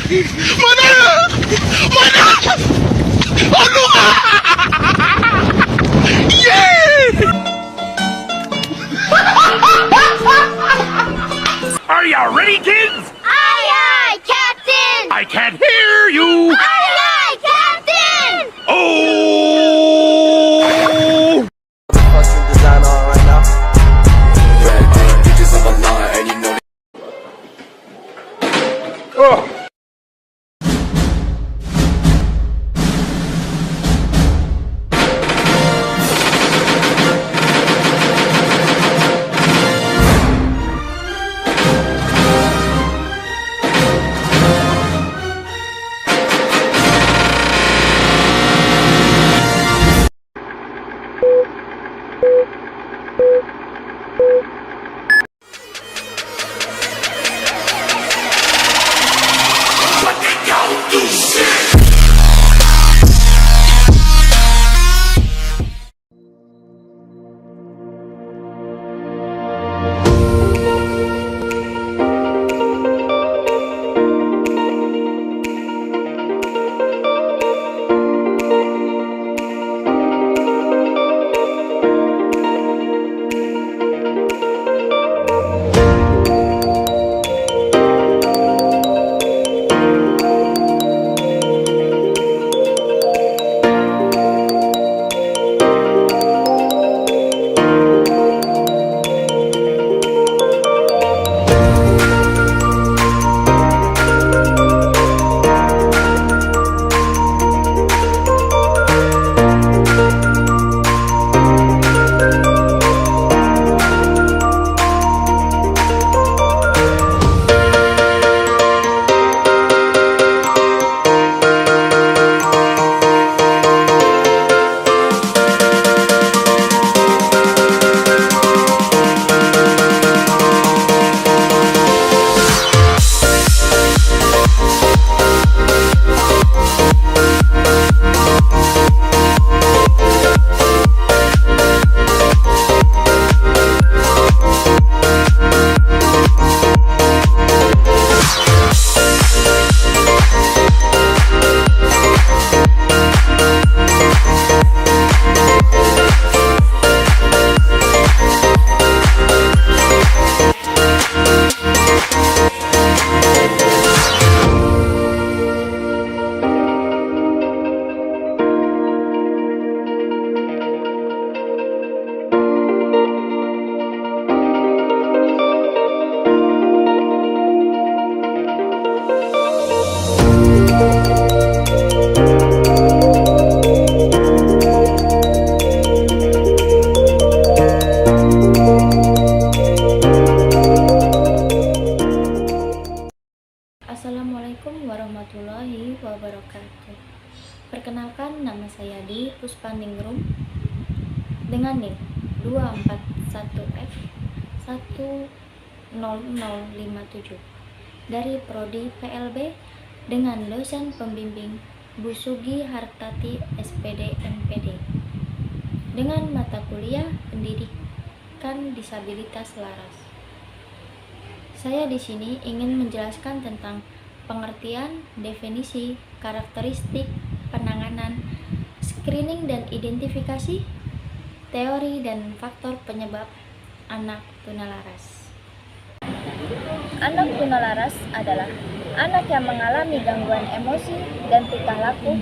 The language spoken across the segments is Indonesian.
Mana? Mana? Aduh! Yeah! Are you ready, kids? Aye, aye, Captain! I can't hear you. Aye, aye, Captain! Oh! Costume designer on right now. Red bitches on the line, and you know Oh! Assalamualaikum warahmatullahi wabarakatuh. Perkenalkan, nama saya Di Puspaningrum dengan NIM 241F10057 dari Prodi PLB dengan dosen pembimbing Bu Sugi Hartati SPD MPD dengan mata kuliah Pendidikan Disabilitas Laras. Saya di sini ingin menjelaskan tentang pengertian, definisi, karakteristik, penanganan, screening dan identifikasi, teori dan faktor penyebab anak tunalaras. Anak tunalaras adalah anak yang mengalami gangguan emosi dan tingkah laku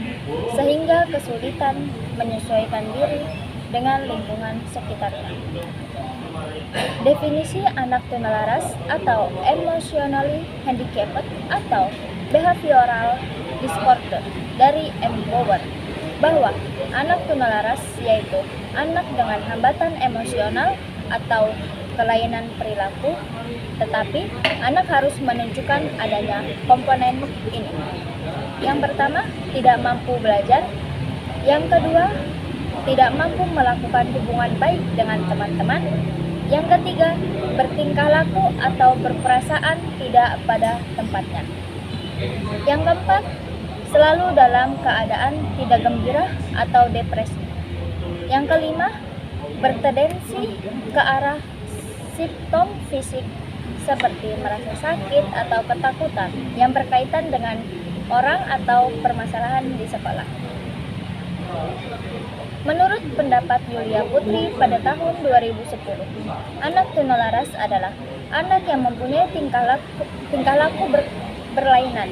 sehingga kesulitan menyesuaikan diri dengan lingkungan sekitarnya. Definisi anak tunalaras atau emotionally handicapped atau behavioral disorder dari Empower bahwa anak tunalaras yaitu anak dengan hambatan emosional atau kelainan perilaku, tetapi anak harus menunjukkan adanya komponen ini. Yang pertama, tidak mampu belajar. Yang kedua, tidak mampu melakukan hubungan baik dengan teman-teman. Yang ketiga, bertingkah laku atau berperasaan tidak pada tempatnya. Yang keempat, selalu dalam keadaan tidak gembira atau depresi. Yang kelima, bertendensi ke arah simptom fisik seperti merasa sakit atau ketakutan yang berkaitan dengan orang atau permasalahan di sekolah. Menurut pendapat Yulia Putri pada tahun 2010, anak tunalaras adalah anak yang mempunyai tingkah laku berlainan,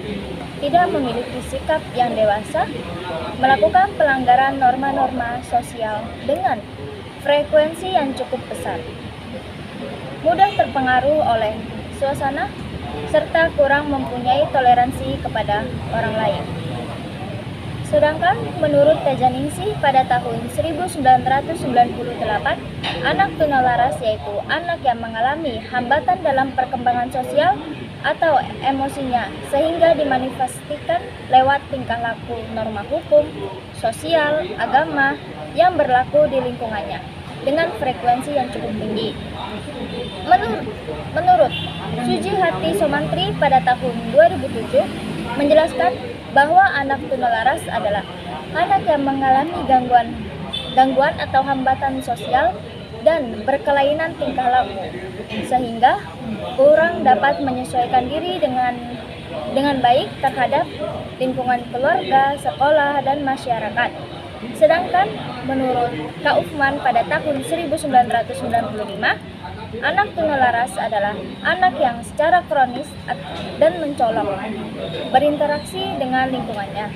tidak memiliki sikap yang dewasa, melakukan pelanggaran norma-norma sosial dengan frekuensi yang cukup besar, mudah terpengaruh oleh suasana, serta kurang mempunyai toleransi kepada orang lain. Sedangkan menurut Tajaningsih pada tahun 1998, anak tunalaras yaitu anak yang mengalami hambatan dalam perkembangan sosial atau emosinya sehingga dimanifestasikan lewat tingkah laku norma hukum, sosial, agama yang berlaku di lingkungannya dengan frekuensi yang cukup tinggi. Menurut Suji Hati Somantri pada tahun 2007 menjelaskan bahwa anak tunalaras adalah anak yang mengalami gangguan atau hambatan sosial dan berkelainan tingkah laku sehingga kurang dapat menyesuaikan diri dengan baik terhadap lingkungan keluarga, sekolah, dan masyarakat. Sedangkan menurut Kaufman pada tahun 1995, anak tunalaras adalah anak yang secara kronis dan mencolok berinteraksi dengan lingkungannya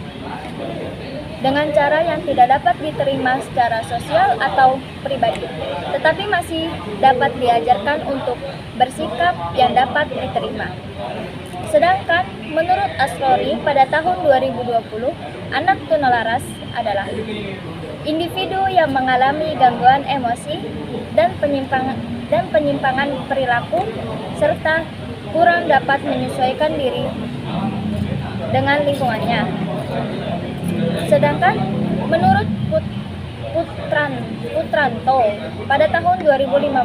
dengan cara yang tidak dapat diterima secara sosial atau pribadi, tetapi masih dapat diajarkan untuk bersikap yang dapat diterima. Sedangkan menurut Asrori pada tahun 2020, anak tunalaras adalah individu yang mengalami gangguan emosi dan penyimpangan perilaku serta kurang dapat menyesuaikan diri dengan lingkungannya. Sedangkan menurut Putranto pada tahun 2015,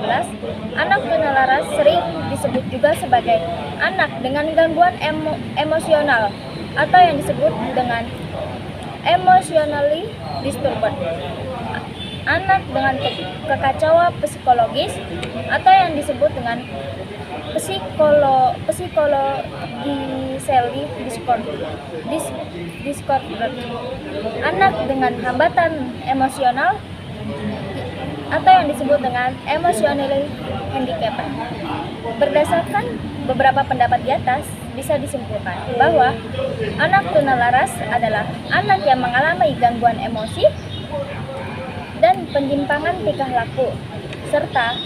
anak tunalaras sering disebut juga sebagai anak dengan gangguan emosional atau yang disebut dengan emotionally disturbed, anak dengan kekacauan psikologis atau yang disebut dengan psikologisally disordered, anak dengan hambatan emosional atau yang disebut dengan emotionally handicapped. Berdasarkan beberapa pendapat di atas, bisa disimpulkan bahwa anak tunalaras adalah anak yang mengalami gangguan emosi dan penyimpangan tingkah laku, serta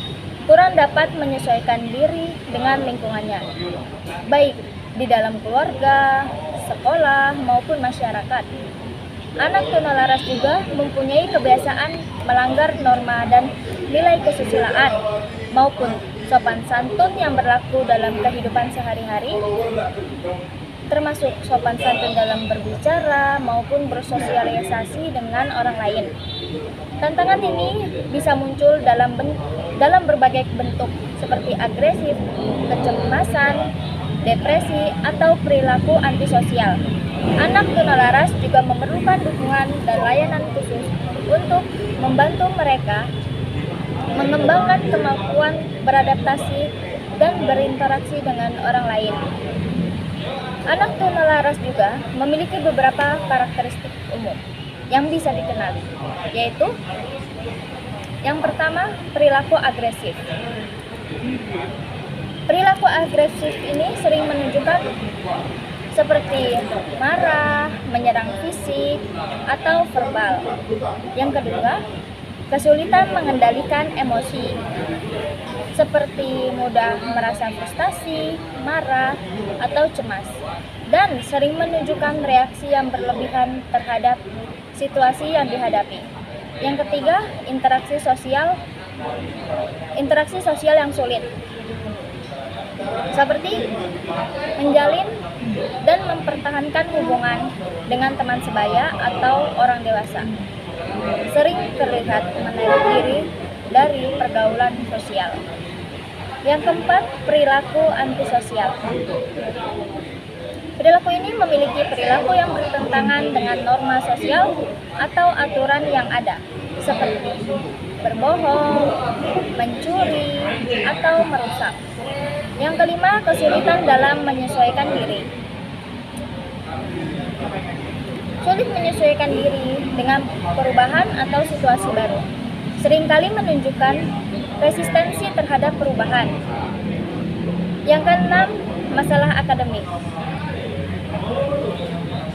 kurang dapat menyesuaikan diri dengan lingkungannya, baik di dalam keluarga, sekolah, maupun masyarakat. Anak tunalaras juga mempunyai kebiasaan melanggar norma dan nilai kesusilaan maupun sopan santun yang berlaku dalam kehidupan sehari-hari, termasuk sopan santun dalam berbicara maupun bersosialisasi dengan orang lain. Tantangan ini bisa muncul dalam berbagai bentuk seperti agresif, kecemasan, depresi, atau perilaku antisosial. Anak tunalaras juga memerlukan dukungan dan layanan khusus untuk membantu mereka mengembangkan kemampuan beradaptasi dan berinteraksi dengan orang lain. Anak tunalaras juga memiliki beberapa karakteristik umum yang bisa dikenali, yaitu yang pertama, perilaku agresif. Perilaku agresif ini sering menunjukkan seperti marah, menyerang fisik, atau verbal. Yang kedua, kesulitan mengendalikan emosi, seperti mudah merasa frustasi, marah, atau cemas, dan sering menunjukkan reaksi yang berlebihan terhadap situasi yang dihadapi. Yang ketiga, interaksi sosial yang sulit, seperti menjalin dan mempertahankan hubungan dengan teman sebaya atau orang dewasa. Sering terlihat menarik diri dari pergaulan sosial. Yang keempat, perilaku antisosial. Perilaku ini memiliki perilaku yang bertentangan dengan norma sosial atau aturan yang ada, seperti berbohong, mencuri, atau merusak. Yang kelima, kesulitan dalam menyesuaikan diri. Sulit menyesuaikan diri dengan perubahan atau situasi baru. Seringkali menunjukkan resistensi terhadap perubahan. Yang keenam, masalah akademik.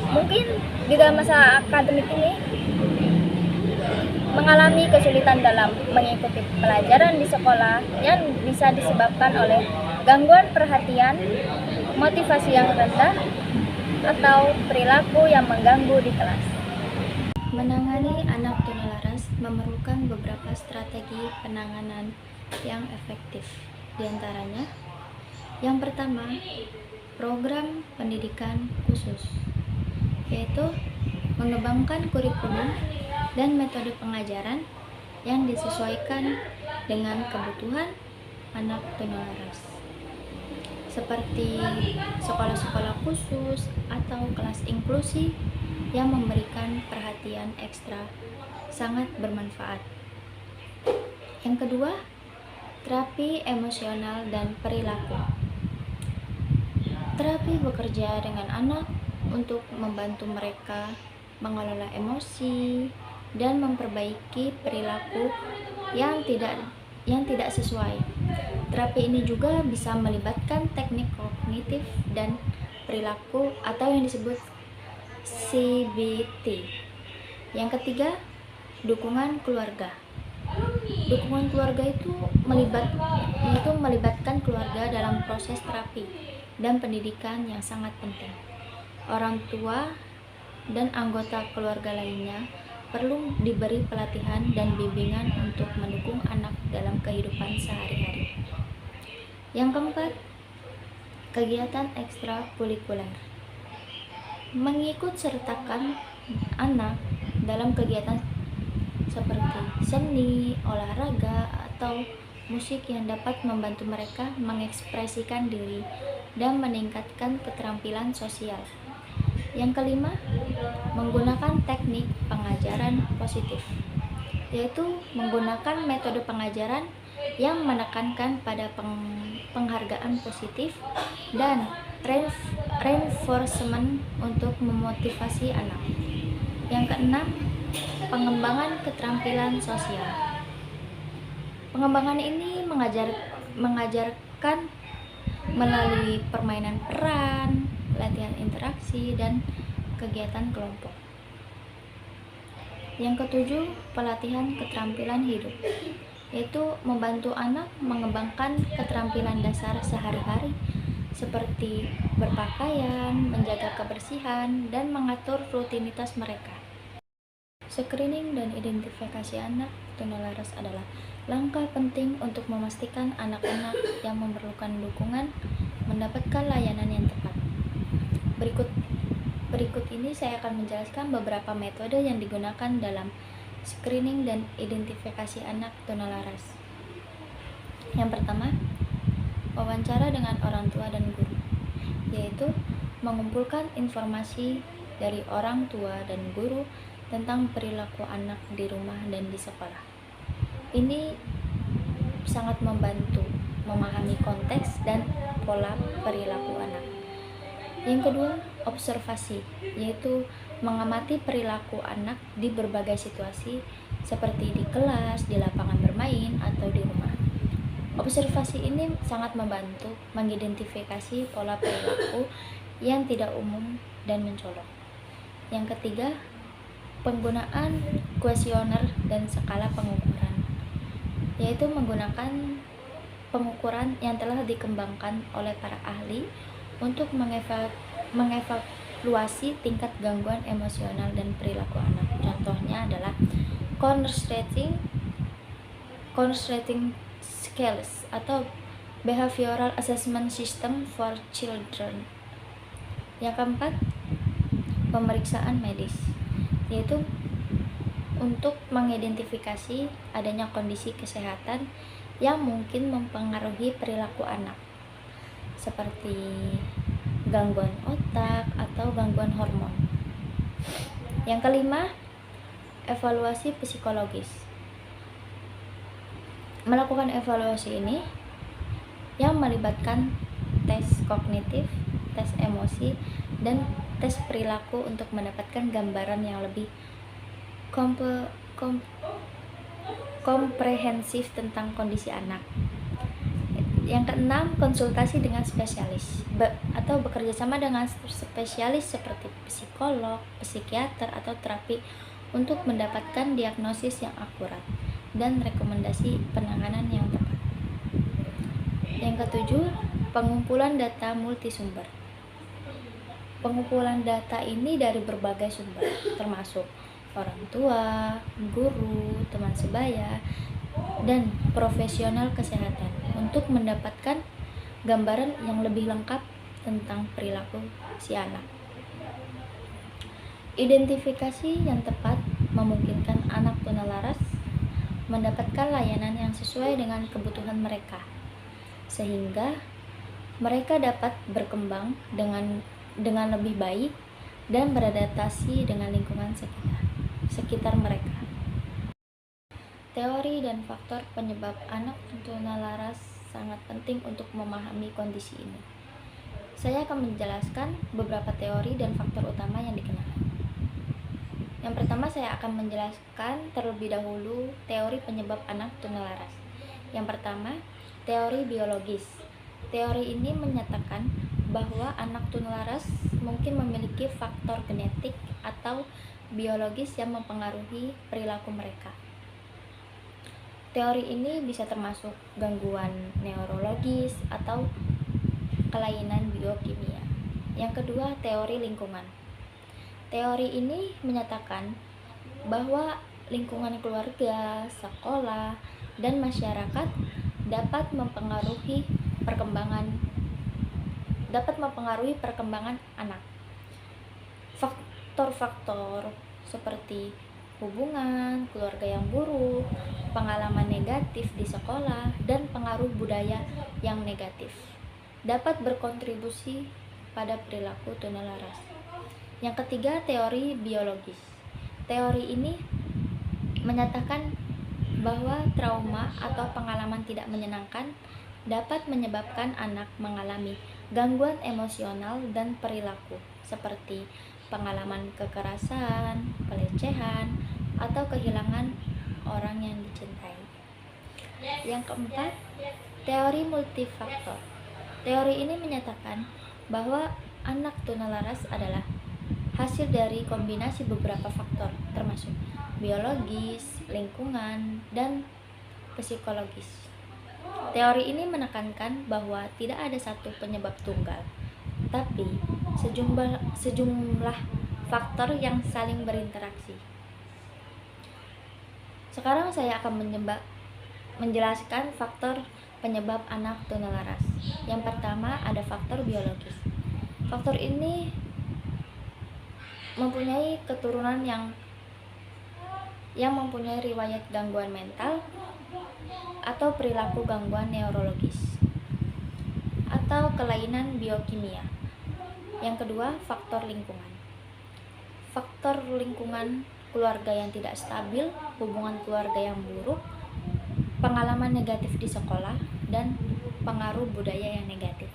Mungkin di dalam masalah akademik ini mengalami kesulitan dalam mengikuti pelajaran di sekolah yang bisa disebabkan oleh gangguan perhatian, motivasi yang rendah, atau perilaku yang mengganggu di kelas. Menangani anak tunalaras memerlukan beberapa strategi penanganan yang efektif. Di antaranya, yang pertama, program pendidikan khusus, yaitu mengembangkan kurikulum dan metode pengajaran yang disesuaikan dengan kebutuhan anak tunalaras, seperti sekolah-sekolah khusus atau kelas inklusi yang memberikan perhatian ekstra sangat bermanfaat. Yang kedua, terapi emosional dan perilaku. Terapi bekerja dengan anak untuk membantu mereka mengelola emosi dan memperbaiki perilaku yang tidak sesuai. Terapi ini juga bisa melibatkan teknik kognitif dan perilaku atau yang disebut CBT. Yang ketiga, dukungan keluarga. Dukungan keluarga itu melibatkan keluarga dalam proses terapi dan pendidikan yang sangat penting. Orang tua dan anggota keluarga lainnya perlu diberi pelatihan dan bimbingan untuk mendukung anak dalam kehidupan sehari-hari. Yang keempat, kegiatan ekstrakurikuler. Mengikut sertakan anak dalam kegiatan seperti seni, olahraga, atau musik yang dapat membantu mereka mengekspresikan diri dan meningkatkan keterampilan sosial. Yang kelima, menggunakan teknik pengajaran positif, yaitu menggunakan metode pengajaran yang menekankan pada penghargaan positif dan reinforcement untuk memotivasi anak. Yang keenam, pengembangan keterampilan sosial. Pengembangan ini mengajarkan melalui permainan peran, latihan interaksi, dan kegiatan kelompok. Yang ketujuh, pelatihan keterampilan hidup, yaitu membantu anak mengembangkan keterampilan dasar sehari-hari seperti berpakaian, menjaga kebersihan, dan mengatur rutinitas mereka. Screening dan identifikasi anak tunalaras adalah langkah penting untuk memastikan anak-anak yang memerlukan dukungan mendapatkan layanan yang tepat. Berikut ini saya akan menjelaskan beberapa metode yang digunakan dalam screening dan identifikasi anak tunalaras. Yang pertama, wawancara dengan orang tua dan guru, yaitu mengumpulkan informasi dari orang tua dan guru tentang perilaku anak di rumah dan di sekolah. Ini sangat membantu memahami konteks dan pola perilaku anak. Yang kedua, observasi, yaitu mengamati perilaku anak di berbagai situasi seperti di kelas, di lapangan bermain, atau di rumah. Observasi ini sangat membantu mengidentifikasi pola perilaku yang tidak umum dan mencolok. Yang ketiga, penggunaan kuesioner dan skala pengukuran, yaitu menggunakan pengukuran yang telah dikembangkan oleh para ahli untuk mengevaluasi tingkat gangguan emosional dan perilaku anak. Contohnya adalah constrating scales atau behavioral assessment system for children. Yang keempat, pemeriksaan medis, yaitu untuk mengidentifikasi adanya kondisi kesehatan yang mungkin mempengaruhi perilaku anak, seperti gangguan otak atau gangguan hormon. Yang kelima, evaluasi psikologis. melakukan evaluasi ini yang melibatkan tes kognitif, tes emosi, dan tes perilaku untuk mendapatkan gambaran yang lebih komprehensif tentang kondisi anak. Yang keenam, konsultasi dengan spesialis atau bekerja sama dengan spesialis seperti psikolog, psikiater, atau terapi untuk mendapatkan diagnosis yang akurat dan rekomendasi penanganan yang tepat. Yang ketujuh, pengumpulan data multisumber. Pengumpulan data ini dari berbagai sumber, termasuk orang tua, guru, teman sebaya, dan profesional kesehatan untuk mendapatkan gambaran yang lebih lengkap tentang perilaku si anak. Identifikasi yang tepat memungkinkan anak tunalaras mendapatkan layanan yang sesuai dengan kebutuhan mereka, sehingga mereka dapat berkembang dengan lebih baik dan beradaptasi dengan lingkungan sekitar mereka. Teori dan faktor penyebab anak tunalaras sangat penting untuk memahami kondisi ini. Saya akan menjelaskan beberapa teori dan faktor utama yang dikenal. Yang pertama, saya akan menjelaskan terlebih dahulu teori penyebab anak tunalaras. Yang pertama, teori biologis. Teori ini menyatakan bahwa anak tunalaras mungkin memiliki faktor genetik atau biologis yang mempengaruhi perilaku mereka. Teori ini bisa termasuk gangguan neurologis atau kelainan biokimia. Yang kedua, teori lingkungan. Teori ini menyatakan bahwa lingkungan keluarga, sekolah, dan masyarakat dapat mempengaruhi perkembangan anak. Faktor-faktor seperti hubungan, keluarga yang buruk, pengalaman negatif di sekolah, dan pengaruh budaya yang negatif dapat berkontribusi pada perilaku tunalaras. Yang ketiga, teori biologis. Teori ini menyatakan bahwa trauma atau pengalaman tidak menyenangkan dapat menyebabkan anak mengalami gangguan emosional dan perilaku seperti pengalaman kekerasan, pelecehan, atau kehilangan orang yang dicintai. Yang keempat, teori multifaktor. Teori ini menyatakan bahwa anak tunalaras adalah hasil dari kombinasi beberapa faktor, termasuk biologis, lingkungan, dan psikologis. Teori ini menekankan bahwa tidak ada satu penyebab tunggal, tapi sejumlah faktor yang saling berinteraksi. Sekarang saya akan menjelaskan faktor penyebab anak tunalaras. Yang pertama, ada faktor biologis. Faktor ini mempunyai keturunan yang mempunyai riwayat gangguan mental atau perilaku gangguan neurologis atau kelainan biokimia. Yang kedua, faktor lingkungan. Faktor lingkungan, keluarga yang tidak stabil, hubungan keluarga yang buruk, pengalaman negatif di sekolah, dan pengaruh budaya yang negatif.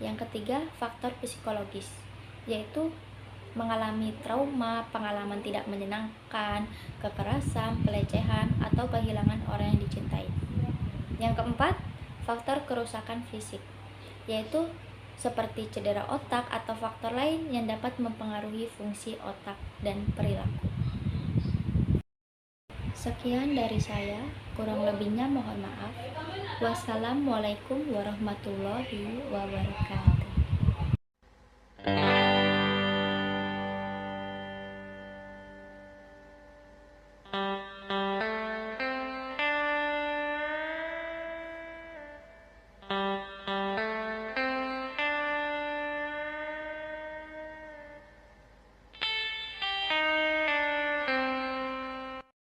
Yang ketiga, faktor psikologis, yaitu mengalami trauma, pengalaman tidak menyenangkan, kekerasan, pelecehan, atau kehilangan orang yang dicintai. Yang keempat, faktor kerusakan fisik, yaitu seperti cedera otak atau faktor lain yang dapat mempengaruhi fungsi otak dan perilaku. Sekian dari saya, kurang lebihnya mohon maaf. Wassalamualaikum warahmatullahi wabarakatuh.